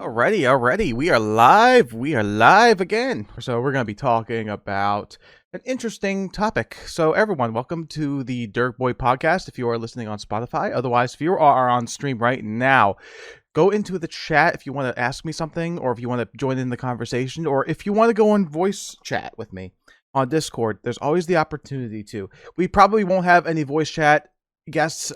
Already. We are live. We are live again. So we're going to be talking about an interesting topic. So everyone, welcome to the Dergboi podcast. If you are listening on Spotify, otherwise, if you are on stream right now, go into the chat if you want to ask me something, or if you want to join in the conversation, or if you want to go on voice chat with me on Discord. There's always the opportunity to. We probably won't have any voice chat guests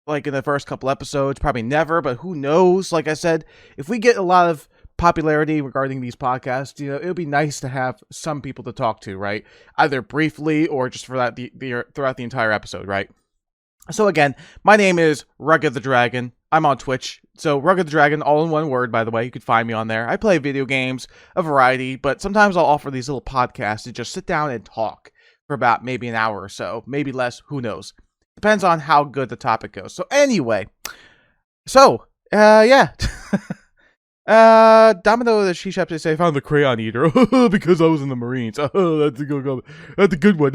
like in the first couple episodes, probably never, but who knows? Like I said, if we get a lot of popularity regarding these podcasts, it would be nice to have some people to talk to, right? Either briefly or just for that throughout the entire episode, right? So again, my name is RuggedTheDragon. I'm on Twitch. So RuggedTheDragon, all in one word, by the way. You could find me on there. I play video games, a variety, but sometimes I'll offer these little podcasts to just sit down and talk for about maybe an hour or so, maybe less, who knows. Depends on how good the topic goes. So anyway, yeah. Domino the She-Shep, they say, found the crayon eater because I was in the Marines. Oh, that's a good one.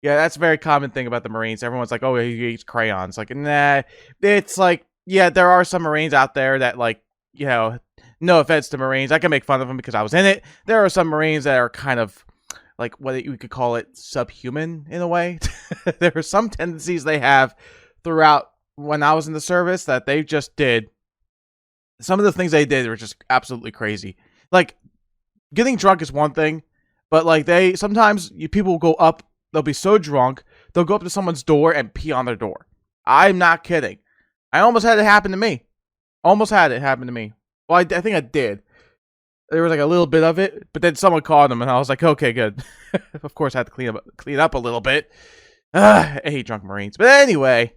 Yeah, that's a very common thing about the Marines. Everyone's like, oh, he eats crayons. Like, nah, it's like, yeah, there are some Marines out there that, like, no offense to Marines. I can make fun of them because I was in it. There are some Marines that are kind of like what you could call it subhuman in a way. There are some tendencies they have throughout when I was in the service that they just did. Some of the things they did were just absolutely crazy. Like, getting drunk is one thing, but like sometimes people will go up, they'll be so drunk, they'll go up to someone's door and pee on their door. I'm not kidding. I almost had it happen to me. Well, I think I did. There was like a little bit of it, but then someone called them, and I was like, okay, good. Of course, I had to clean up a little bit. I hate drunk Marines. But anyway,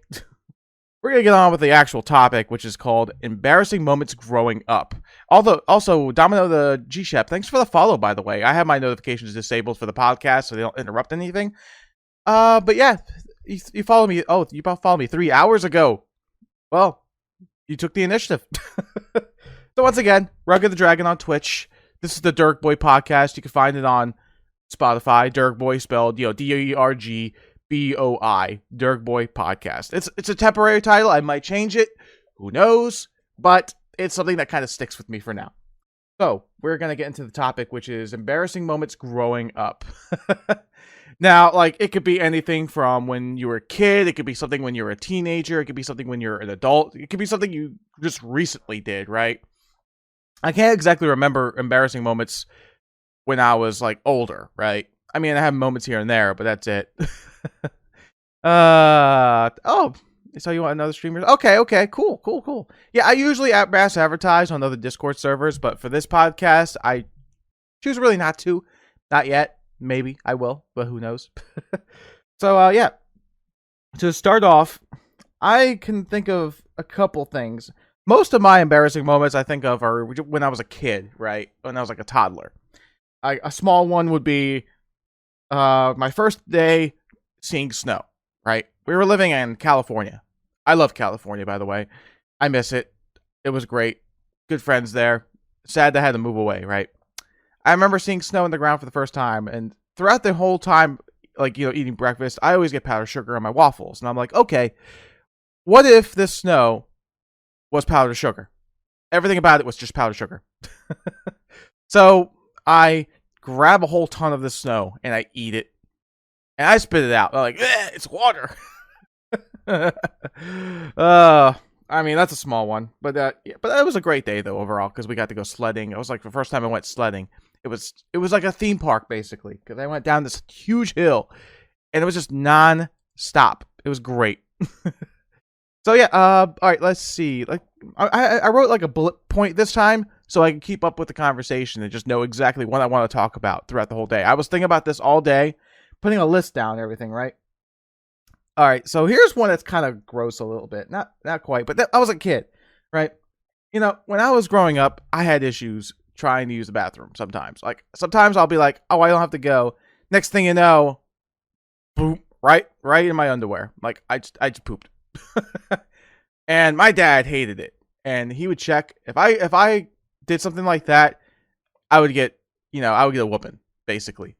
we're going to get on with the actual topic, which is called Embarrassing Moments Growing Up. Also, Domino the G-Shep, thanks for the follow, by the way. I have my notifications disabled for the podcast, so they don't interrupt anything. But yeah, you follow me. Oh, you followed me 3 hours ago. Well, you took the initiative. So once again, RuggedTheDragon on Twitch. This is the Dergboi podcast. You can find it on Spotify. Dergboi spelled, Dergboi. Dergboi podcast. It's a temporary title. I might change it. Who knows? But it's something that kind of sticks with me for now. So we're gonna get into the topic, which is embarrassing moments growing up. Now, like, it could be anything from when you were a kid. It could be something when you were a teenager. It could be something when you're an adult. It could be something you just recently did, right? I can't exactly remember embarrassing moments when I was, like, older, right? I mean, I have moments here and there, but that's it. Oh, so you want another streamer? Okay, cool. Yeah, I usually mass advertise on other Discord servers, but for this podcast, I choose really not to. Not yet. Maybe I will, but who knows? So, yeah. To start off, I can think of a couple things. Most of my embarrassing moments I think of are when I was a kid, right? When I was like a toddler. A small one would be my first day seeing snow, right? We were living in California. I love California, by the way. I miss it. It was great. Good friends there. Sad that I had to move away, right? I remember seeing snow on the ground for the first time, and throughout the whole time, like, eating breakfast, I always get powdered sugar on my waffles. And I'm like, okay, what if this snow was powdered sugar? Everything about it was just powdered sugar. So I grab a whole ton of this snow and I eat it. And I spit it out. I'm like, it's water. I mean, that's a small one. But it was a great day, though, overall, because we got to go sledding. It was like the first time I went sledding. It was like a theme park, basically, because I went down this huge hill, and it was just non-stop. It was great. So, yeah, all right, let's see. Like, I wrote, like, a bullet point this time, so I can keep up with the conversation and just know exactly what I want to talk about throughout the whole day. I was thinking about this all day, putting a list down and everything, right? All right, so here's one that's kind of gross a little bit. Not quite, but I was a kid, right? When I was growing up, I had issues trying to use the bathroom sometimes. Like, sometimes I'll be like, oh, I don't have to go. Next thing you know, boom, right in my underwear. Like, I just pooped. And my dad hated it. And he would check. If I did something like that, I would get a whooping, basically.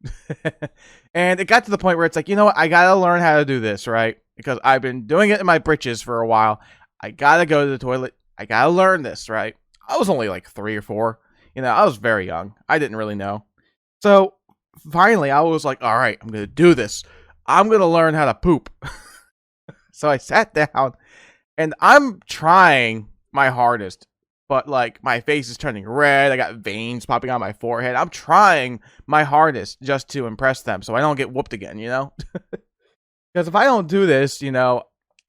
And it got to the point where it's like, what? I gotta learn how to do this, right? Because I've been doing it in my britches for a while. I gotta go to the toilet. I gotta learn this, right? I was only like 3 or 4. I was very young. I didn't really know. So finally, I was like, all right, I'm going to do this. I'm going to learn how to poop. So I sat down and I'm trying my hardest, but like my face is turning red. I got veins popping on my forehead. I'm trying my hardest just to impress them so I don't get whooped again, Because if I don't do this,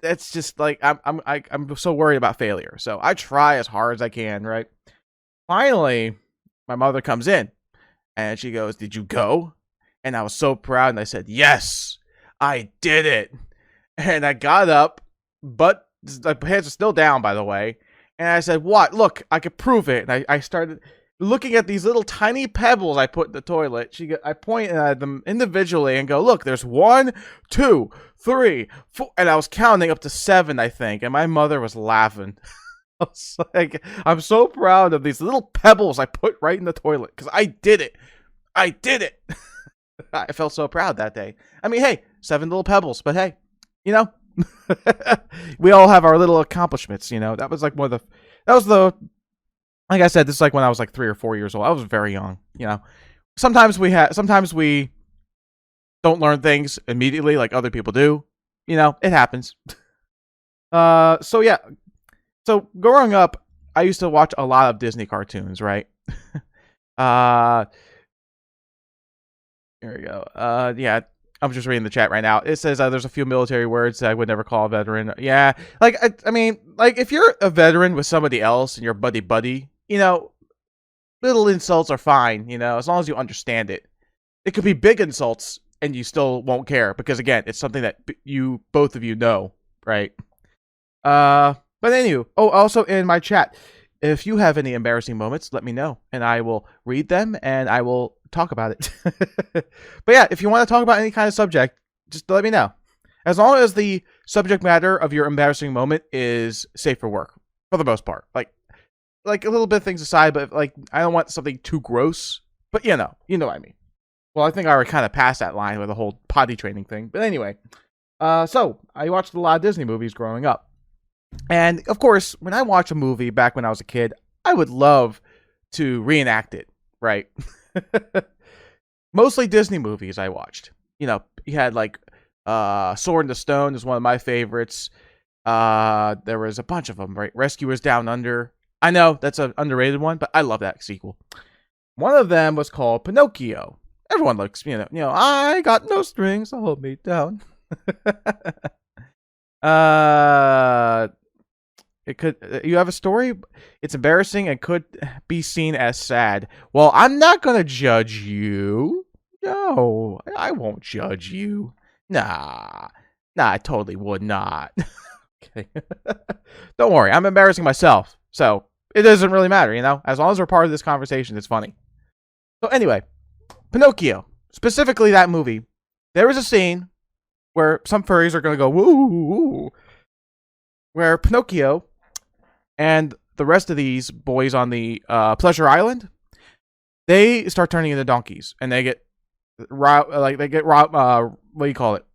it's just like I'm so worried about failure. So I try as hard as I can, right? Finally, my mother comes in and she goes, "Did you go?" And I was so proud and I said, "Yes, I did it." And I got up, but my hands are still down, by the way. And I said, "What? Look, I could prove it." And I started looking at these little tiny pebbles I put in the toilet. I point at them individually and go, "Look, there's 1, 2, 3, 4." And I was counting up to 7, I think. And my mother was laughing. I was like, I'm so proud of these little pebbles I put right in the toilet because I did it. I did it. I felt so proud that day. I mean, hey, 7 little pebbles, but hey, we all have our little accomplishments. That was like like I said, this is like when I was like 3 or 4 years old. I was very young. Sometimes we don't learn things immediately like other people do. It happens. So yeah. So growing up, I used to watch a lot of Disney cartoons, right? Here we go. Yeah, I'm just reading the chat right now. It says there's a few military words that I would never call a veteran. Yeah, like I mean, like if you're a veteran with somebody else and you're buddy, little insults are fine, as long as you understand it. It could be big insults and you still won't care because again, it's something that both of you know, right? But anyway, also in my chat, if you have any embarrassing moments, let me know, and I will read them, and I will talk about it. But yeah, if you want to talk about any kind of subject, just let me know. As long as the subject matter of your embarrassing moment is safe for work, for the most part. Like a little bit of things aside, but like I don't want something too gross. But you know what I mean. Well, I think I already kind of passed that line with the whole potty training thing. But anyway, so I watched a lot of Disney movies growing up. And, of course, when I watch a movie back when I was a kid, I would love to reenact it, right? Mostly Disney movies I watched. You had, like, Sword in the Stone is one of my favorites. There was a bunch of them, right? Rescuers Down Under. I know, that's an underrated one, but I love that sequel. One of them was called Pinocchio. Everyone looks, I got no strings to hold me down. You have a story? It's embarrassing and could be seen as sad. Well, I'm not gonna judge you. No, I won't judge you. Nah, I totally would not. Okay. Don't worry, I'm embarrassing myself, so it doesn't really matter, As long as we're part of this conversation, it's funny. So anyway, Pinocchio, specifically that movie, there was a scene where some furries are gonna go woo, woo, woo, where Pinocchio and the rest of these boys on the Pleasure Island, they start turning into donkeys, and they get what do you call it?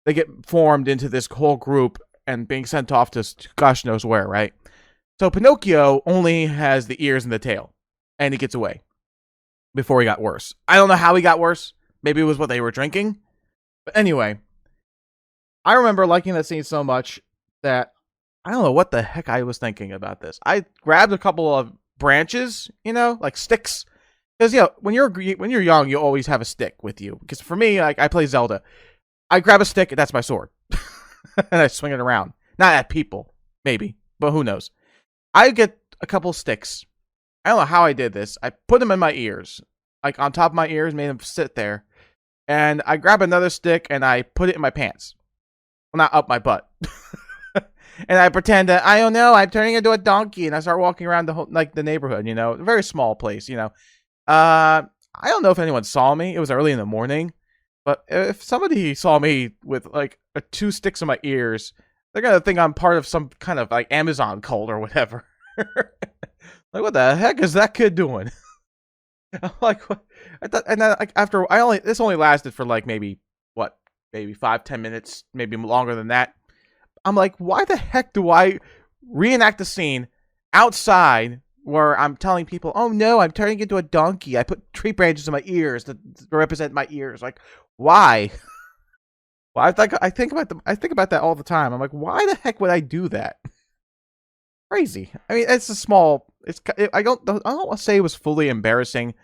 They get formed into this whole group and being sent off to gosh knows where, right? So Pinocchio only has the ears and the tail, and he gets away before he got worse. I don't know how he got worse. Maybe it was what they were drinking. But anyway, I remember liking that scene so much that I don't know what the heck I was thinking about this. I grabbed a couple of branches, like sticks. Because, when you're young, you always have a stick with you. Because for me, like, I play Zelda. I grab a stick, and that's my sword. And I swing it around. Not at people, maybe. But who knows. I get a couple sticks. I don't know how I did this. I put them in my ears. Like, on top of my ears, made them sit there. And I grab another stick, and I put it in my pants. Well, not up my butt. And I pretend that, I don't know, I'm turning into a donkey, and I start walking around the neighborhood, a very small place, I don't know if anyone saw me. It was early in the morning, but if somebody saw me with like 2 sticks in my ears, they're gonna think I'm part of some kind of like Amazon cult or whatever. Like, what the heck is that kid doing? I'm like, what? I thought, and then like after this only lasted for like maybe 5-10 minutes, maybe longer than that. I'm like, why the heck do I reenact the scene outside where I'm telling people, "Oh no, I'm turning into a donkey. I put tree branches in my ears to represent my ears." Like, why? Well, I think about that all the time. I'm like, why the heck would I do that? Crazy. I mean, it's a small. I don't want to say it was fully embarrassing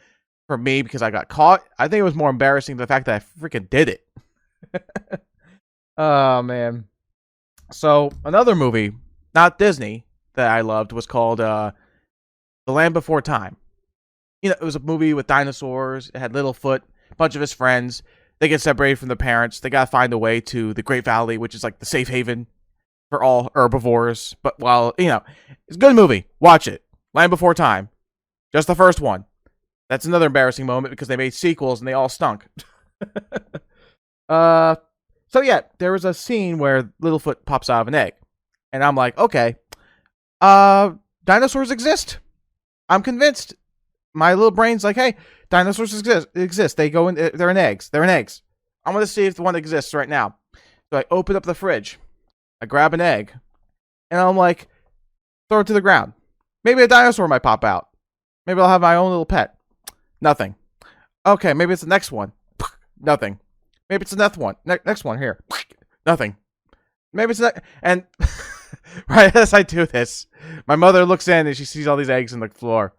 for me because I got caught. I think it was more embarrassing the fact that I freaking did it. Oh man. So another movie, not Disney, that I loved was called The Land Before Time. You know, it was a movie with dinosaurs. It had Littlefoot, a bunch of his friends. They get separated from their parents. They gotta find a way to the Great Valley, which is like the safe haven for all herbivores. But while it's a good movie. Watch it. Land Before Time. Just the first one. That's another embarrassing moment because they made sequels and they all stunk. So yeah, there was a scene where Littlefoot pops out of an egg. And I'm like, okay. Dinosaurs exist. I'm convinced. My little brain's like, hey, dinosaurs exist. They go in. They're in eggs. They're in eggs. I'm gonna see if the one exists right now. So I open up the fridge. I grab an egg, and I'm like, throw it to the ground. Maybe a dinosaur might pop out. Maybe I'll have my own little pet. Nothing. Okay, maybe it's the next one. Nothing. Maybe it's the next one. Next one here. Nothing. Maybe it's that. And right as I do this, my mother looks in and she sees all these eggs on the floor.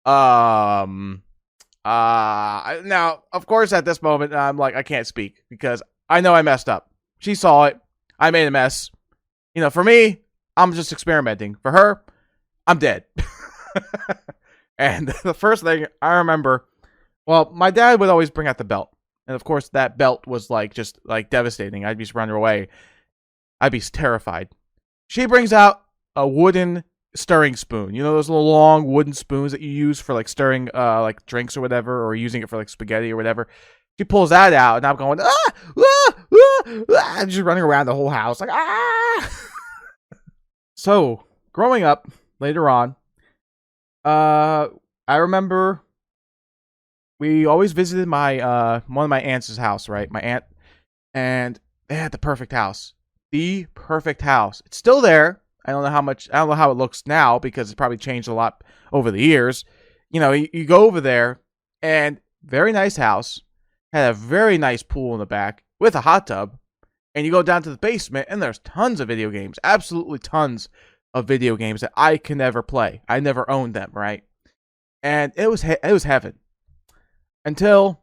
Now, of course, at this moment, I'm like, I can't speak because I know I messed up. She saw it. I made a mess. For me, I'm just experimenting. For her, I'm dead. And the first thing I remember, well, my dad would always bring out the belt. And of course, that belt was just devastating. I'd just run away. I'd be terrified. She brings out a wooden stirring spoon. You know those little long wooden spoons that you use for stirring drinks or whatever, or using it for spaghetti or whatever. She pulls that out, and I'm going just running around the whole house So growing up later on, I remember we always visited my one of my aunt's house, right? My aunt, and they had the perfect house. The perfect house. It's still there. I don't know how it looks now because it's probably changed a lot over the years. You go over there and very nice house. Had a very nice pool in the back with a hot tub. And you go down to the basement and there's tons of video games. Absolutely tons of video games that I can never play. I never owned them, right? And it was heaven. Until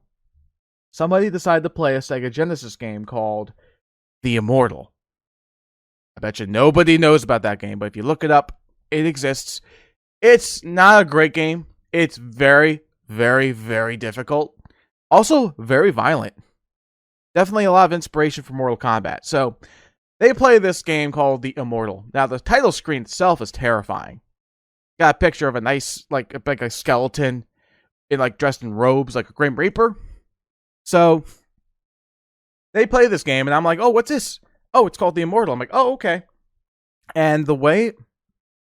somebody decided to play a Sega Genesis game called The Immortal. I bet you nobody knows about that game, but if you look it up, it exists. It's not a great game. It's very, very, very difficult. Also, very violent. Definitely a lot of inspiration for Mortal Kombat. So, they play this game called The Immortal. Now, the title screen itself is terrifying. Got a picture of a nice, like a skeleton in dressed in robes, like a Grim Reaper. So, they play this game, and I'm like, oh, what's this? Oh, it's called The Immortal. I'm like, oh, okay. And the way...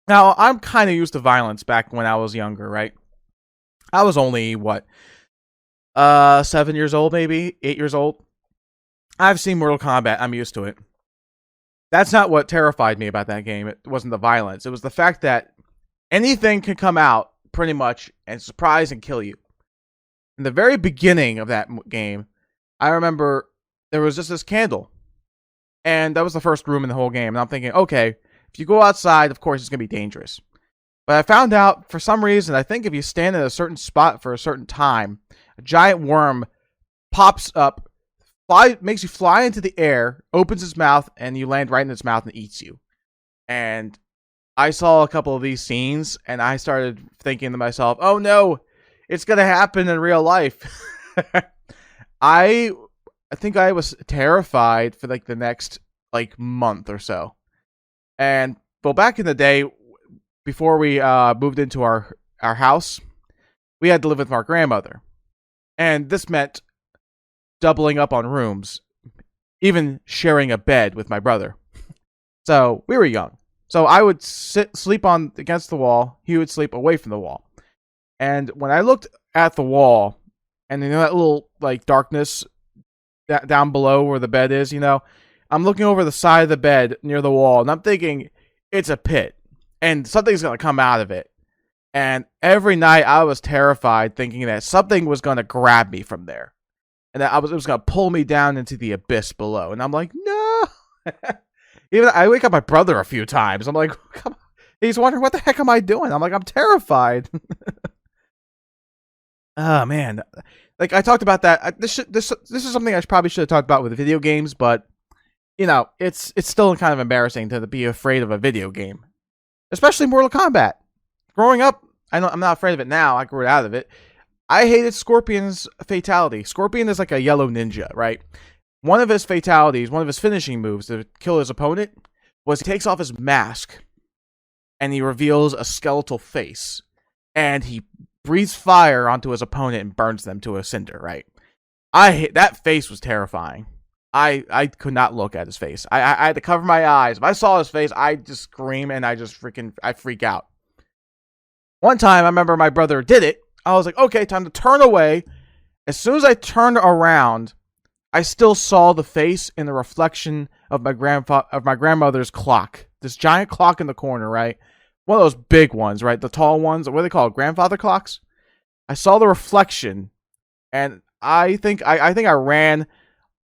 Now, I'm kind of used to violence back when I was younger, right? I was only, 7 years old, maybe? 8 years old? I've seen Mortal Kombat. I'm used to it. That's not what terrified me about that game. It wasn't the violence. It was the fact that anything can come out, pretty much, and surprise and kill you. In the very beginning of that game, I remember there was just this candle. And that was the first room in the whole game. And I'm thinking, okay, if you go outside, of course, it's going to be dangerous. But I found out, for some reason, I think if you stand in a certain spot for a certain time, a giant worm pops up, makes you fly into the air, opens its mouth, and you land right in its mouth and eats you. And I saw a couple of these scenes, and I started thinking to myself, oh no, it's going to happen in real life. I think I was terrified for the next month or so. And back in the day, before we moved into our house, we had to live with our grandmother. And this meant doubling up on rooms, even sharing a bed with my brother. So we were young. So I would sleep against the wall. He would sleep away from the wall. And when I looked at the wall, and that little darkness down below where the bed is, I'm looking over the side of the bed near the wall, and I'm thinking it's a pit, and something's gonna come out of it. And every night I was terrified, thinking that something was going to grab me from there. And that it was going to pull me down into the abyss below. And I'm like, no. Even I wake up my brother a few times. I'm like, come on. He's wondering, what the heck am I doing? I'm like, I'm terrified. Oh, man. Like, I talked about that. This is something I probably should have talked about with video games, but, you know, it's still kind of embarrassing to be afraid of a video game. Especially Mortal Kombat. Growing up, I'm not afraid of it now. I grew out of it. I hated Scorpion's fatality. Scorpion is like a yellow ninja, right? One of his fatalities, one of his finishing moves to kill his opponent, was he takes off his mask and he reveals a skeletal face. And he breathes fire onto his opponent and burns them to a cinder, right? That face was terrifying. I could not look at his face. I had to cover my eyes. If I saw his face, I'd just scream and I freak out. One time, I remember my brother did it. I was like, okay, time to turn away. As soon as I turned around, I still saw the face in the reflection of my grandmother's clock. This giant clock in the corner, right? One of those big ones, right? The tall ones. What do they call it? Grandfather clocks? I saw the reflection, and I think I ran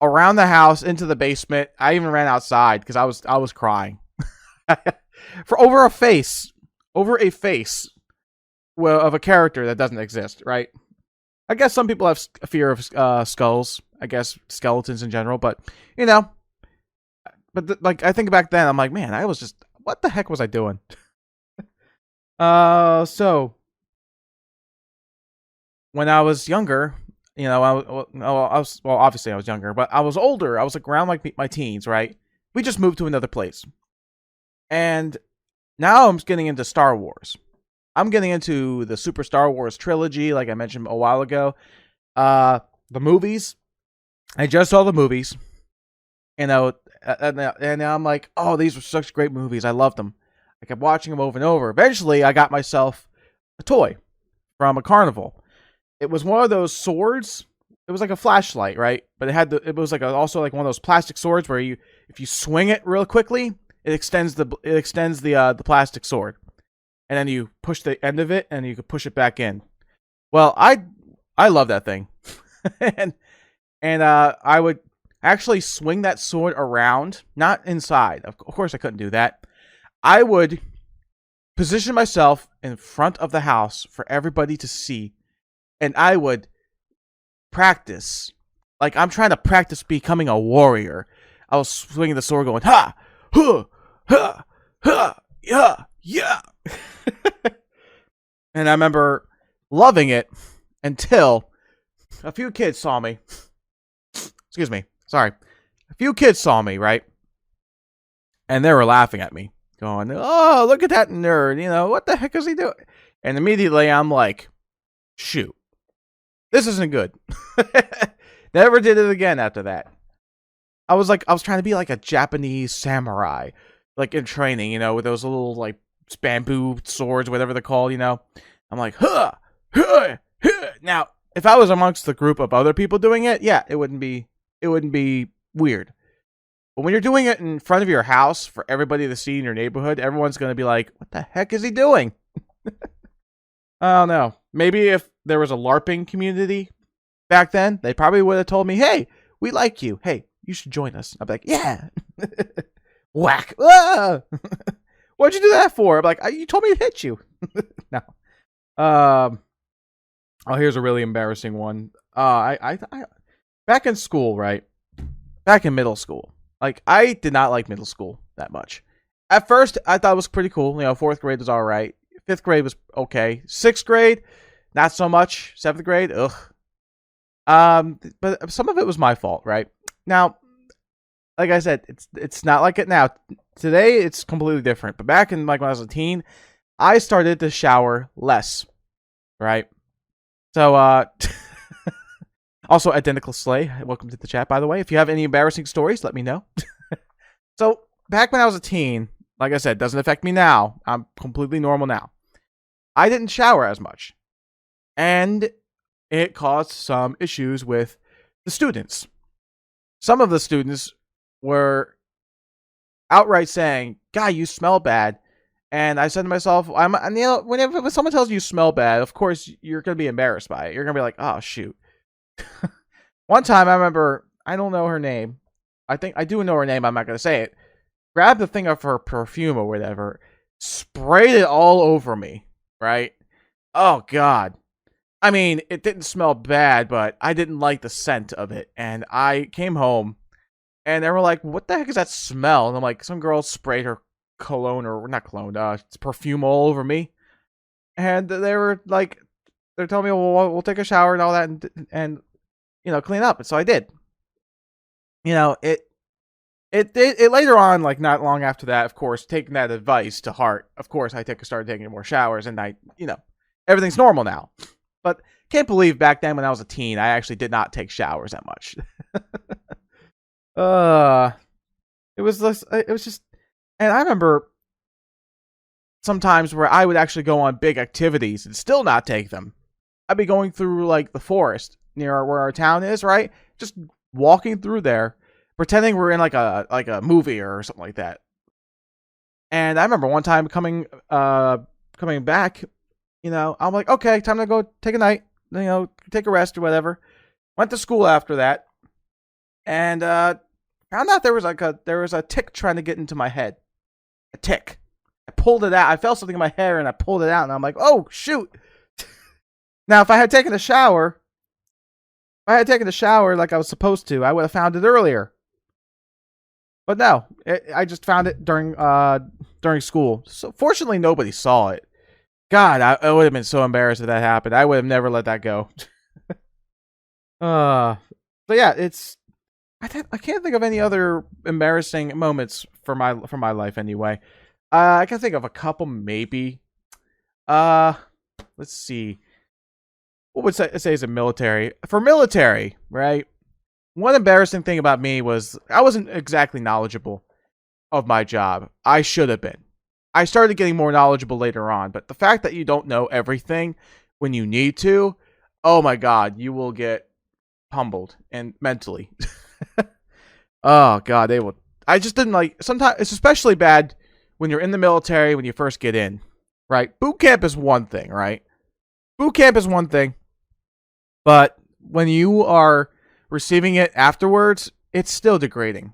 around the house into the basement. I even ran outside because I was crying for over a face of a character that doesn't exist, right? I guess some people have a fear of skulls. I guess skeletons in general, but you know, like I think back then, I'm like, man, I was just, what the heck was I doing? So when I was younger, you know, obviously I was younger, but I was older. I was like around like my teens, right? We just moved to another place, and now I'm getting into Star Wars. I'm getting into the Super Star Wars trilogy, like I mentioned a while ago. The movies. I just saw the movies. You know, and I'm like, oh, these were such great movies. I loved them. I kept watching them over and over. Eventually, I got myself a toy from a carnival. It was one of those swords. It was like a flashlight, right? But it was like also like one of those plastic swords where if you swing it real quickly, it extends the plastic sword. And then you push the end of it, and you can push it back in. Well, I love that thing, and I would actually swing that sword around, not inside. Of course, I couldn't do that. I would position myself in front of the house for everybody to see, and I would practice, like I'm trying to practice becoming a warrior. I was swinging the sword, going ha, huh, ha, ha, yeah, yeah. And I remember loving it until a few kids saw me. Excuse me. Sorry. A few kids saw me, right? And they were laughing at me, going, oh, look at that nerd. You know, what the heck is he doing? And immediately I'm like, shoot, this isn't good. Never did it again after that. I was trying to be like a Japanese samurai, like in training, you know, with those little like bamboo swords, whatever they're called, you know. I'm like, huh, huh, huh. Now, if I was amongst the group of other people doing it, yeah, it wouldn't be weird. But when you're doing it in front of your house for everybody to see in your neighborhood, everyone's going to be like, what the heck is he doing? I don't know. Maybe if there was a LARPing community back then, they probably would have told me, hey, we like you. Hey, you should join us. I'd be like, yeah. Whack. Ah! What'd you do that for? I'm like, you told me to hit you. No. Oh, here's a really embarrassing one. I back in school, right? Back in middle school. Like, I did not like middle school that much. At first, I thought it was pretty cool. You know, 4th grade was all right. 5th grade was okay. 6th grade, not so much. 7th grade, ugh. But some of it was my fault, right? Now, like I said, it's not like it now. Today, it's completely different. But back in like when I was a teen, I started to shower less, right? So, also, Identical Slay, welcome to the chat, by the way. If you have any embarrassing stories, let me know. So, back when I was a teen, like I said, doesn't affect me now. I'm completely normal now. I didn't shower as much. And it caused some issues with the students. Some of the students were outright saying, "Guy, you smell bad." And I said to myself, and, whenever someone tells you smell bad, of course you're gonna be embarrassed by it. You're gonna be like, oh shoot. One time I remember, I don't know her name. I think I do know her name. I'm not gonna say it. Grabbed the thing of her perfume or whatever, sprayed it all over me. Right? Oh god. I mean, it didn't smell bad, but I didn't like the scent of it. And I came home, and they were like, "What the heck is that smell?" And I'm like, "Some girl sprayed her cologne, or not cologne, perfume all over me." And they were like, they're telling me, "Well, we'll take a shower and all that, and clean up." And so I did. It later on, like not long after that, of course, taking that advice to heart. Of course, started taking more showers, and everything's normal now. But can't believe back then when I was a teen, I actually did not take showers that much. It was just, and I remember sometimes where I would actually go on big activities and still not take them. I'd be going through like the forest near where our town is, right? Just walking through there, pretending we're in like a movie or something like that. And I remember one time coming back, I'm like, okay, time to go take a night, take a rest or whatever. Went to school after that, and found out there was a tick trying to get into my head. A tick. I pulled it out. I felt something in my hair, and I pulled it out, and I'm like, oh shoot. Now, if I had taken a shower like I was supposed to, I would have found it earlier. But no, I just found it during school. So fortunately, nobody saw it. God, I would have been so embarrassed if that happened. I would have never let that go. So yeah, I can't think of any other embarrassing moments for my life anyway. I can think of a couple maybe. Let's see. What would say is a military? For military, right? One embarrassing thing about me was I wasn't exactly knowledgeable of my job. I should have been. I started getting more knowledgeable later on, but the fact that you don't know everything when you need to, oh my god, you will get humbled and mentally. Oh god, they will. I just didn't like. Sometimes it's especially bad when you're in the military when you first get in, right? Boot camp is one thing, right? Boot camp is one thing, but when you are receiving it afterwards, it's still degrading.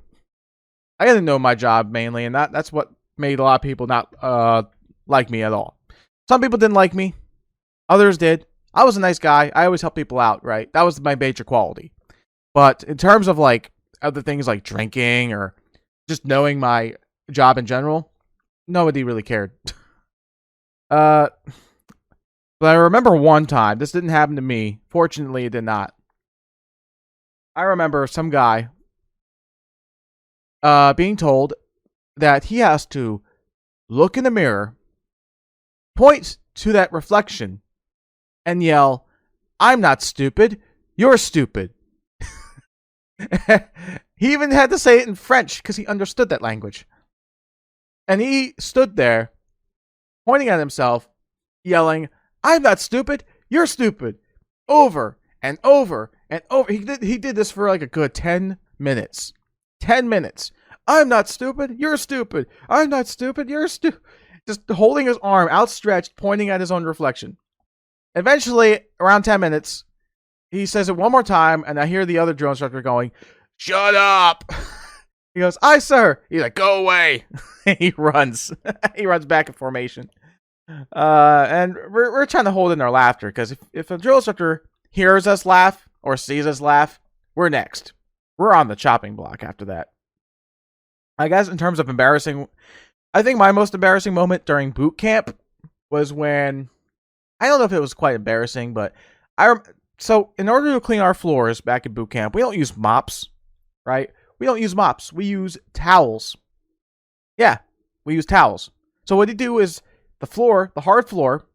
I didn't know my job mainly, and that's what made a lot of people not like me at all. Some people didn't like me, others did. I was a nice guy. I always help people out, right? That was my major quality. But in terms of like other things like drinking or just knowing my job in general, nobody really cared. But I remember one time, this didn't happen to me. Fortunately, it did not. I remember some guy being told that he has to look in the mirror, point to that reflection, and yell, "I'm not stupid, you're stupid." He even had to say it in French because he understood that language. And he stood there, pointing at himself, yelling, "I'm not stupid, you're stupid," over and over and over. He did this for like a good 10 minutes. 10 minutes. "I'm not stupid, you're stupid. I'm not stupid, you're stupid." Just holding his arm outstretched, pointing at his own reflection. Eventually, around 10 minutes, he says it one more time, and I hear the other drill instructor going, "Shut up." He goes, "Aye, sir." He's like, "Go away." He runs. He runs back in formation. And we're trying to hold in our laughter, because if a drill instructor hears us laugh or sees us laugh, we're next. We're on the chopping block after that. I guess in terms of embarrassing, I think my most embarrassing moment during boot camp was when, I don't know if it was quite embarrassing, but so in order to clean our floors back in boot camp, we don't use mops, right? We don't use mops. We use towels. Yeah, we use towels. So what you do is the floor, the hard floor,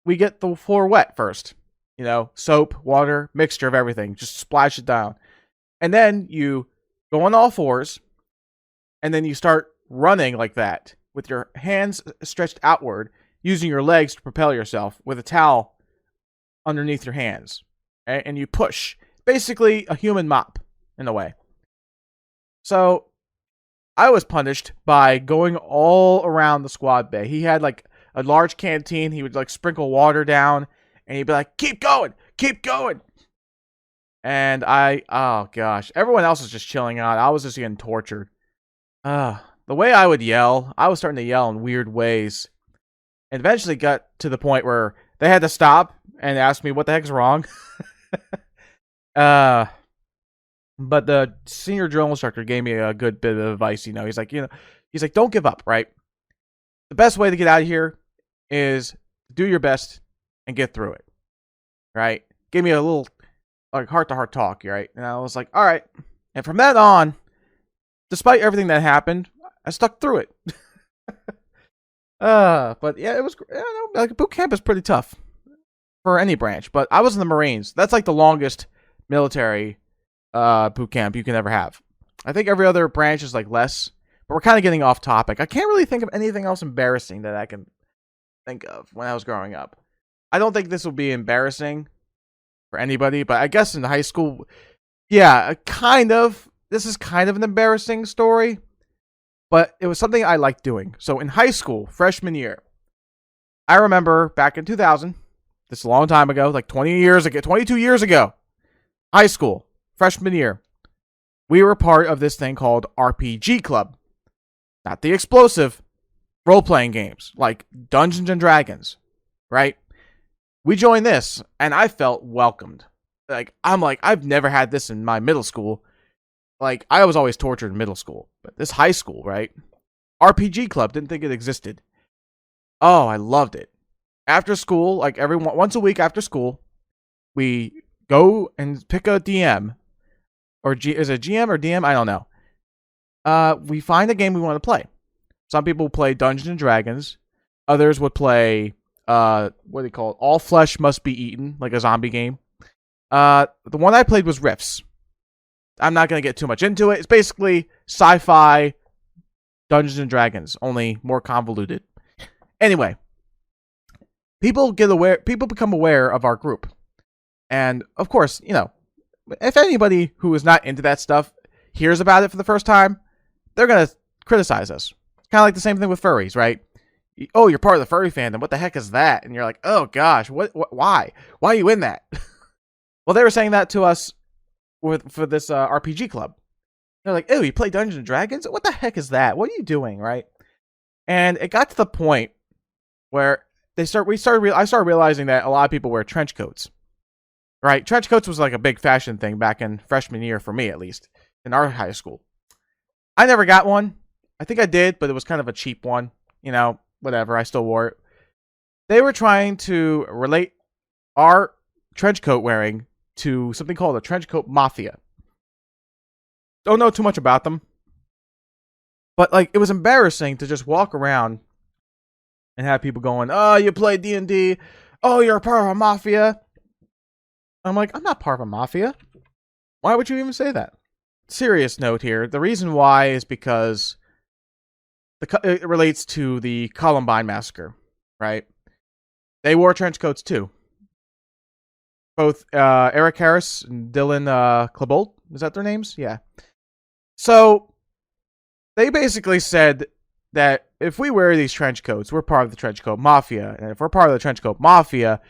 we get the floor wet first. Soap, water, mixture of everything. Just splash it down. And then you go on all fours, and then you start running like that with your hands stretched outward, using your legs to propel yourself with a towel underneath your hands. Okay? And you push. Basically a human mop, in a way. So I was punished by going all around the squad bay. He had like a large canteen. He would like sprinkle water down, and he'd be like, keep going, keep going. And oh gosh, everyone else was just chilling out. I was just getting tortured. The way I would yell, I was starting to yell in weird ways. And eventually got to the point where they had to stop and ask me what the heck's wrong. But the senior drill instructor gave me a good bit of advice. He's like, don't give up, right? The best way to get out of here is do your best and get through it, right? Gave me a little like heart-to-heart talk, right? And I was like, all right. And from that on, despite everything that happened, I stuck through it. But yeah, it was, like boot camp is pretty tough for any branch, but I was in the Marines. That's like the longest military boot camp you can ever have. I think every other branch is like less, but we're kind of getting off topic. I can't really think of anything else embarrassing that I can think of when I was growing up. I don't think this will be embarrassing for anybody, but I guess in high school, yeah, this is kind of an embarrassing story, but it was something I liked doing. So in high school, freshman year, I remember back in 2000, this is a long time ago, like 22 years ago, high school, freshman year, we were part of this thing called RPG Club. Not the explosive role-playing games, like Dungeons and Dragons, right? We joined this, and I felt welcomed. I've never had this in my middle school. Like, I was always tortured in middle school, but this high school, right? RPG Club, didn't think it existed. Oh, I loved it. After school, like once a week after school, we go and pick a DM. Is it GM or DM? I don't know. We find a game we want to play. Some people play Dungeons and Dragons. Others would play, what do they call it? All Flesh Must Be Eaten, like a zombie game. The one I played was Rifts. I'm not going to get too much into it. It's basically sci-fi Dungeons and Dragons, only more convoluted. Anyway, people become aware of our group. And of course, if anybody who is not into that stuff hears about it for the first time, they're going to criticize us. Kind of like the same thing with furries, right? Oh, you're part of the furry fandom. What the heck is that? And you're like, oh gosh, why? Why are you in that? Well, they were saying that to us for this RPG club. They're like, oh, you play Dungeons and Dragons? What the heck is that? What are you doing, right? And it got to the point where I started realizing that a lot of people wear trench coats. Right? Trench coats was like a big fashion thing back in freshman year, for me at least, in our high school. I never got one. I think I did, but it was kind of a cheap one. Whatever, I still wore it. They were trying to relate our trench coat wearing to something called a trench coat mafia. Don't know too much about them. But it was embarrassing to just walk around and have people going, oh, you play D&D. Oh, you're a part of a mafia. I'm like, I'm not part of a mafia. Why would you even say that? Serious note here. The reason why is because it relates to the Columbine massacre, right? They wore trench coats too. Both Eric Harris and Dylan Klebold, is that their names? Yeah. So they basically said that if we wear these trench coats, we're part of the trench coat mafia, and if we're part of the trench coat mafia,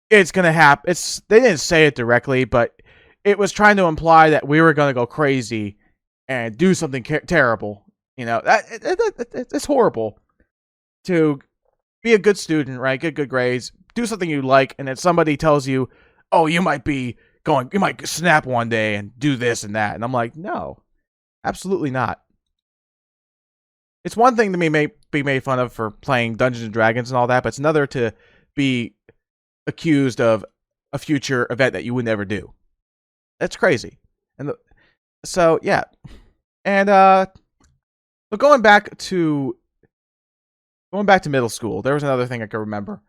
it's gonna happen. They didn't say it directly, but it was trying to imply that we were gonna go crazy and do something terrible. It's horrible to be a good student, right? Get good grades, do something you like, and then somebody tells you, "Oh, you might snap one day and do this and that." And I'm like, no, absolutely not. It's one thing to be made fun of for playing Dungeons and Dragons and all that, but it's another to be accused of a future event that you would never do. That's crazy. So yeah, and so going back to middle school, there was another thing I could remember.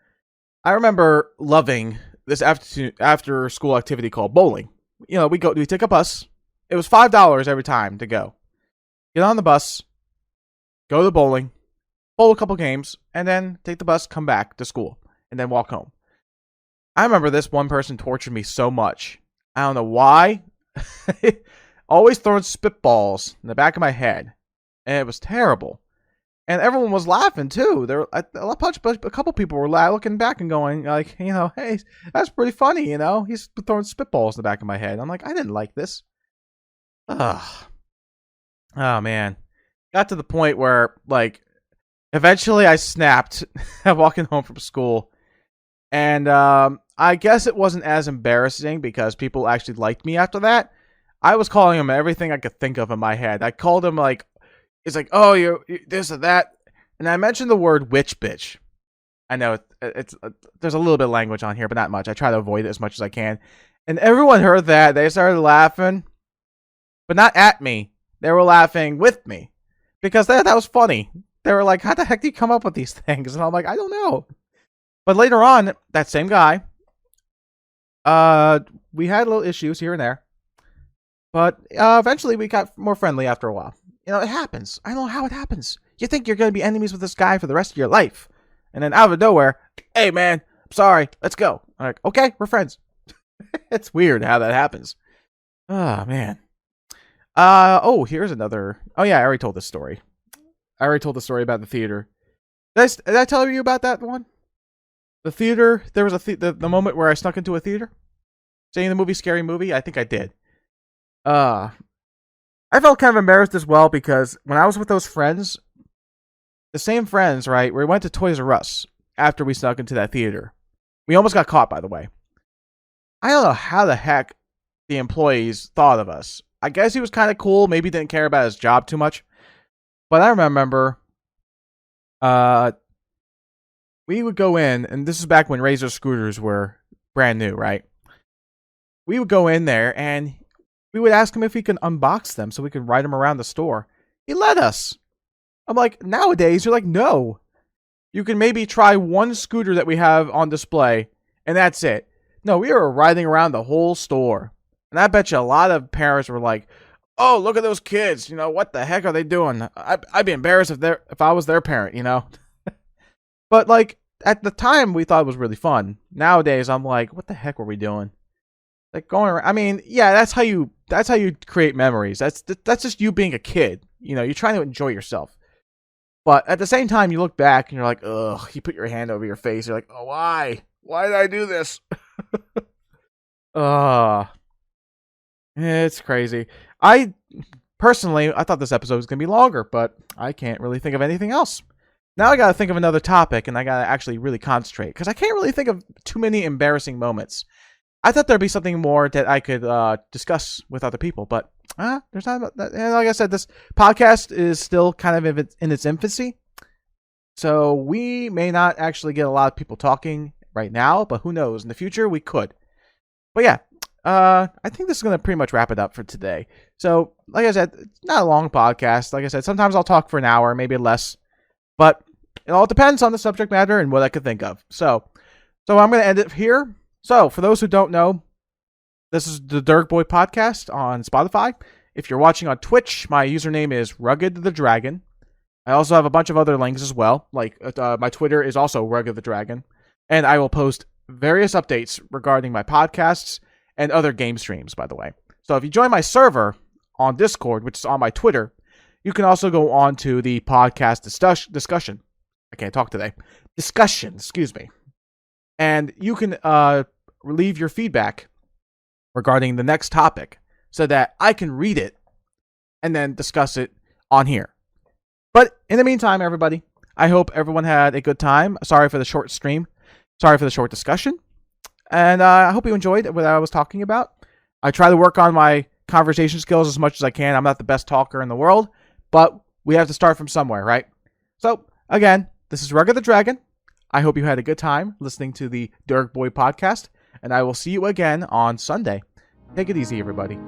I remember loving this after school activity called bowling. We take a bus. It was $5 every time to go. Get on the bus, go to bowling, bowl a couple games, and then take the bus, come back to school, and then walk home. I remember this one person tortured me so much. I don't know why. Always throwing spitballs in the back of my head. and it was terrible. And everyone was laughing too. A couple people were looking back and going like, hey, that's pretty funny. He's throwing spitballs in the back of my head. I'm like, I didn't like this. Ugh. Oh man, got to the point where like, eventually I snapped. Walking home from school, and I guess it wasn't as embarrassing because people actually liked me after that. I was calling him everything I could think of in my head. I called him like, it's like, oh, you this or that, and I mentioned the word witch bitch. I know it's there's a little bit of language on here, but not much. I try to avoid it as much as I can, and everyone heard that. They started laughing, but not at me. They were laughing with me because that was funny. They were like, how the heck do you come up with these things? And I'm like, I don't know. But later on, that same guy, we had little issues here and there, but eventually we got more friendly after a while. It happens. I don't know how it happens. You think you're going to be enemies with this guy for the rest of your life. And then out of nowhere, hey, man, I'm sorry. Let's go. I'm like, okay, we're friends. It's weird how that happens. Oh, man. Here's another. Oh, yeah, I already told this story. I already told the story about the theater. Did I tell you about that one? The theater. There was the moment where I snuck into a theater. Seeing the movie Scary Movie. I think I did. I felt kind of embarrassed as well because when I was with those friends, the same friends, right? We went to Toys R Us after we snuck into that theater. We almost got caught, by the way. I don't know how the heck the employees thought of us. I guess he was kind of cool. Maybe didn't care about his job too much. But I remember we would go in, and this is back when Razor scooters were brand new, right? We would go in there, and we would ask him if he could unbox them so we could ride them around the store. He let us. I'm like, nowadays, you're like, no. You can maybe try one scooter that we have on display, and that's it. No, we were riding around the whole store. And I bet you a lot of parents were like, oh, look at those kids. What the heck are they doing? I'd be embarrassed if I was their parent, But, like, at the time, we thought it was really fun. Nowadays, I'm like, what the heck were we doing? Like, going around. I mean, yeah, that's how you create memories. That's just you being a kid. You're trying to enjoy yourself. But at the same time, you look back and you're like, ugh, you put your hand over your face. You're like, oh, why? Why did I do this? It's crazy. I thought this episode was going to be longer, but I can't really think of anything else. Now I got to think of another topic, and I got to actually really concentrate, because I can't really think of too many embarrassing moments. I thought there'd be something more that I could discuss with other people, but there's not. And like I said, this podcast is still kind of in its infancy, so we may not actually get a lot of people talking right now, but who knows? In the future, we could. But yeah, I think this is going to pretty much wrap it up for today. So, like I said, it's not a long podcast. Like I said, sometimes I'll talk for an hour, maybe less, but it all depends on the subject matter and what I could think of. So I'm going to end it here. So, for those who don't know, this is the Dergboi podcast on Spotify. If you're watching on Twitch, my username is RuggedTheDragon. I also have a bunch of other links as well. Like, my Twitter is also RuggedTheDragon. And I will post various updates regarding my podcasts and other game streams, by the way. So, if you join my server on Discord, which is on my Twitter, you can also go on to the podcast discussion. I can't talk today. Discussion, excuse me. And you can leave your feedback regarding the next topic so that I can read it and then discuss it on here. But in the meantime, everybody, I hope everyone had a good time. Sorry for the short stream. Sorry for the short discussion. And I hope you enjoyed what I was talking about. I try to work on my conversation skills as much as I can. I'm not the best talker in the world, but we have to start from somewhere, right? So, again, this is RuggedTheDragon. I hope you had a good time listening to the Dergboi podcast, and I will see you again on Sunday. Take it easy, everybody.